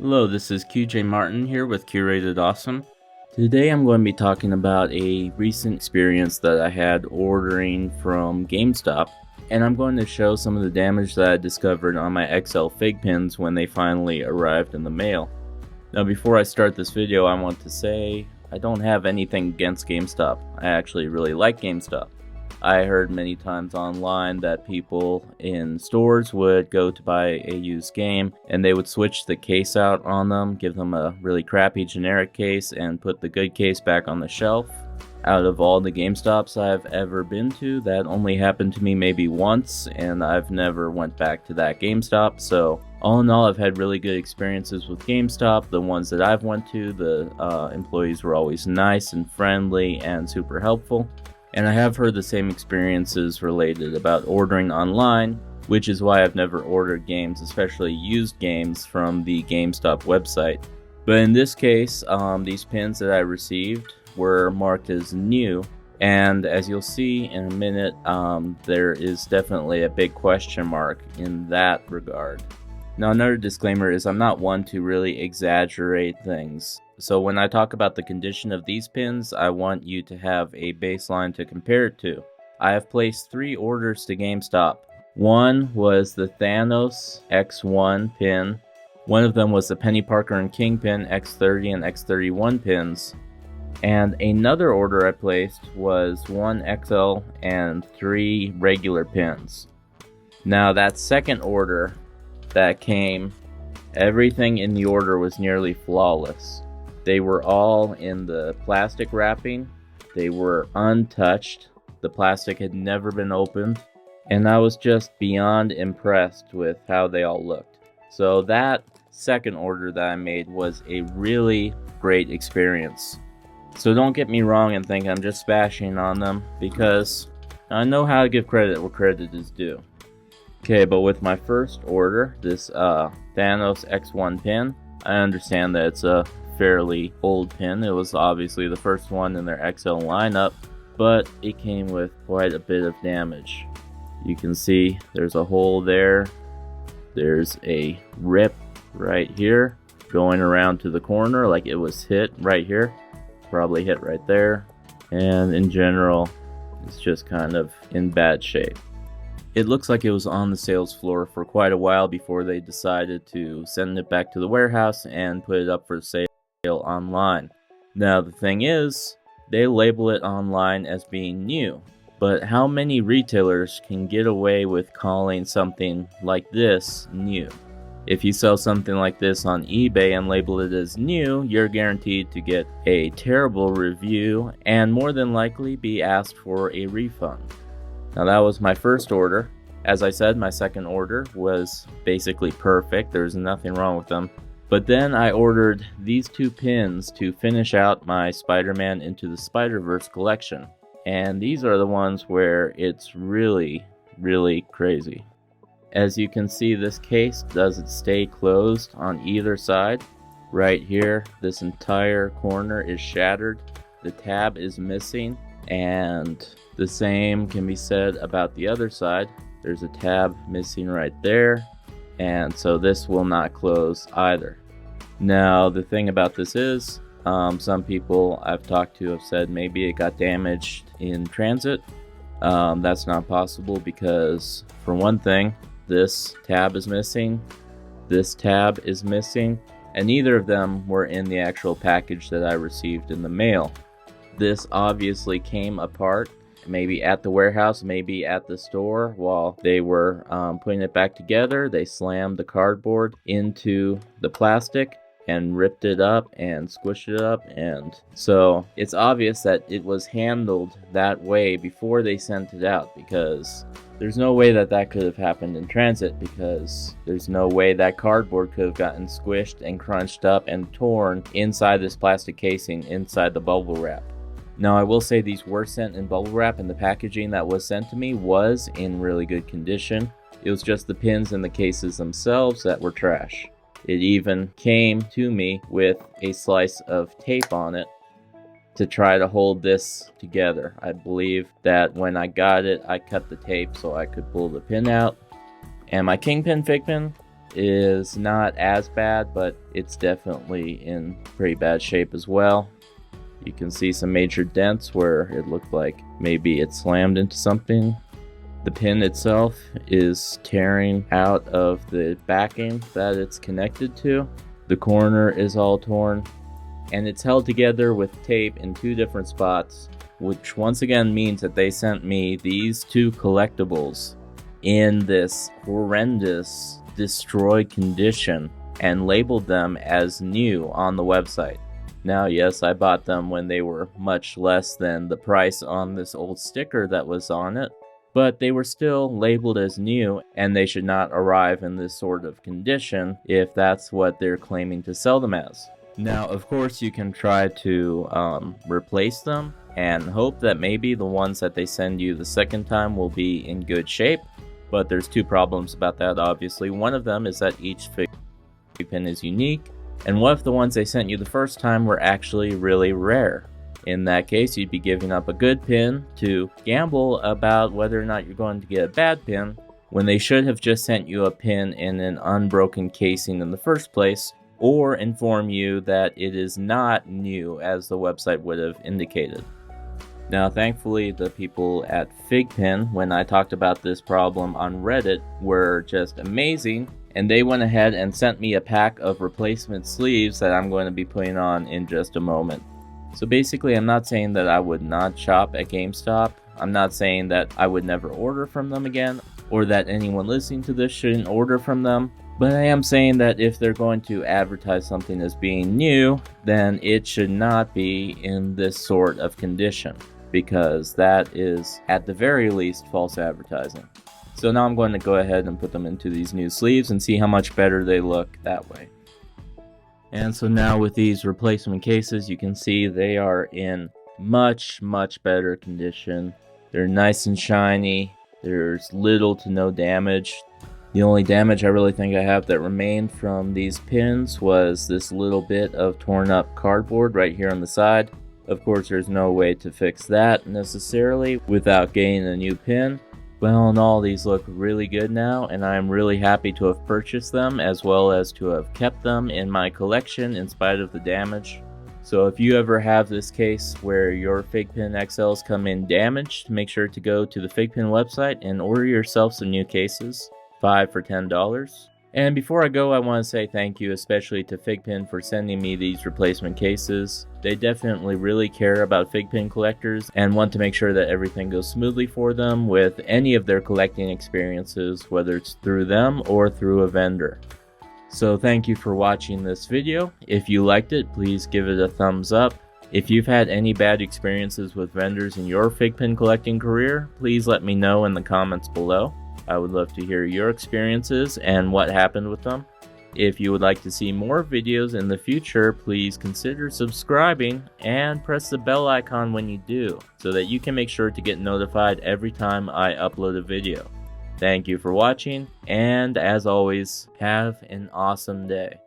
Hello, this is QJ Martin here with Curated Awesome. Today I'm going to be talking about a recent experience that I had ordering from Gamestop, and I'm going to show some of the damage that I discovered on my XL FiGPiNs when they finally arrived in the mail. Now before I start this video, I want to say I don't have anything against GameStop. I actually really like GameStop. I heard many times online that people in stores would go to buy a used game and they would switch the case out on them, give them a really crappy generic case and put the good case back on the shelf. Out of all the GameStops I've ever been to, that only happened to me maybe once, and I've never went back to that GameStop. So all in all, I've had really good experiences with GameStop. The ones that I've went to, the employees were always nice and friendly and super helpful. And I have heard the same experiences related about ordering online, which is why I've never ordered games, especially used games, from the GameStop website. But in this case, these pins that I received were marked as new, and as you'll see in a minute, there is definitely a big question mark in that regard. Now, another disclaimer is I'm not one to really exaggerate things. So when I talk about the condition of these pins, I want you to have a baseline to compare it to. I have placed 3 orders to GameStop. One was the Thanos X1 pin. One of them was the Penny Parker and Kingpin X30 and X31 pins. And another order I placed was 1 XL and 3 regular pins. Now that second order that came, everything in the order was nearly flawless. They were all in the plastic wrapping. They were untouched. The plastic had never been opened. And I was just beyond impressed with how they all looked. So that second order that I made was a really great experience. So don't get me wrong and think I'm just bashing on them, because I know how to give credit where credit is due. Okay, but with my first order, this Thanos X1 pin, I understand that it's a fairly old pin. It was obviously the first one in their XL lineup, but it came with quite a bit of damage. You can see there's a hole there. There's a rip right here going around to the corner, like it was hit right here. Probably hit right there. And in general, it's just kind of in bad shape. It looks like it was on the sales floor for quite a while before they decided to send it back to the warehouse and put it up for sale online. Now the thing is, they label it online as being new, but how many retailers can get away with calling something like this new? If you sell something like this on eBay and label it as new, you're guaranteed to get a terrible review and more than likely be asked for a refund. Now that was my first order. As I said, my second order was basically perfect. There's nothing wrong with them. But then I ordered these 2 pins to finish out my Spider-Man Into the Spider-Verse collection. And these are the ones where it's really, really crazy. As you can see, this case doesn't stay closed on either side. Right here, this entire corner is shattered. The tab is missing, and the same can be said about the other side. There's a tab missing right there, and so this will not close either. Now, the thing about this is, some people I've talked to have said maybe it got damaged in transit. That's not possible because, for one thing, this tab is missing, this tab is missing, and neither of them were in the actual package that I received in the mail. This obviously came apart, maybe at the warehouse, maybe at the store. While they were putting it back together, they slammed the cardboard into the plastic and ripped it up and squished it up, and so it's obvious that it was handled that way before they sent it out, because there's no way that that could have happened in transit, because there's no way that cardboard could have gotten squished and crunched up and torn inside this plastic casing inside the bubble wrap. Now I will say these were sent in bubble wrap, and the packaging that was sent to me was in really good condition. It was just the pins and the cases themselves that were trash. It even came to me with a slice of tape on it to try to hold this together. I believe that when I got it, I cut the tape so I could pull the pin out. And my Kingpin FiGPiN, is not as bad, but it's definitely in pretty bad shape as well. You can see some major dents where it looked like maybe it slammed into something. The pin itself is tearing out of the backing that it's connected to. The corner is all torn, and it's held together with tape in 2 different spots, which once again means that they sent me these 2 collectibles in this horrendous destroyed condition and labeled them as new on the website. Now, yes, I bought them when they were much less than the price on this old sticker that was on it, but they were still labeled as new, and they should not arrive in this sort of condition if that's what they're claiming to sell them as. Now, of course, you can try to replace them and hope that maybe the ones that they send you the second time will be in good shape, but there's 2 problems about that, obviously. One of them is that each FiGPiN is unique, and what if the ones they sent you the first time were actually really rare? In that case, you'd be giving up a good pin to gamble about whether or not you're going to get a bad pin, when they should have just sent you a pin in an unbroken casing in the first place, or inform you that it is not new as the website would have indicated. Now, thankfully, the people at FiGPiN, when I talked about this problem on Reddit, were just amazing, and they went ahead and sent me a pack of replacement sleeves that I'm going to be putting on in just a moment. So basically, I'm not saying that I would not shop at GameStop. I'm not saying that I would never order from them again, or that anyone listening to this shouldn't order from them. But I am saying that if they're going to advertise something as being new, then it should not be in this sort of condition, because that is, at the very least, false advertising. So now I'm going to go ahead and put them into these new sleeves and see how much better they look that way. And so now with these replacement cases, you can see they are in much better condition. They're nice and shiny. There's little to no damage. The only damage I really think I have that remained from these pins was this little bit of torn up cardboard right here on the side. Of course, there's no way to fix that necessarily without getting a new pin. But all in all, these look really good now, and I'm really happy to have purchased them, as well as to have kept them in my collection in spite of the damage. So if you ever have this case where your FiGPiN XLs come in damaged, make sure to go to the FiGPiN website and order yourself some new cases, 5 for $10. And before I go, I want to say thank you especially to FiGPiN for sending me these replacement cases. They definitely really care about FiGPiN collectors and want to make sure that everything goes smoothly for them with any of their collecting experiences, whether it's through them or through a vendor. So thank you for watching this video. If you liked it, please give it a thumbs up. If you've had any bad experiences with vendors in your FiGPiN collecting career, please let me know in the comments below. I would love to hear your experiences and what happened with them. If you would like to see more videos in the future, please consider subscribing and press the bell icon when you do, so that you can make sure to get notified every time I upload a video. Thank you for watching, and as always, have an awesome day.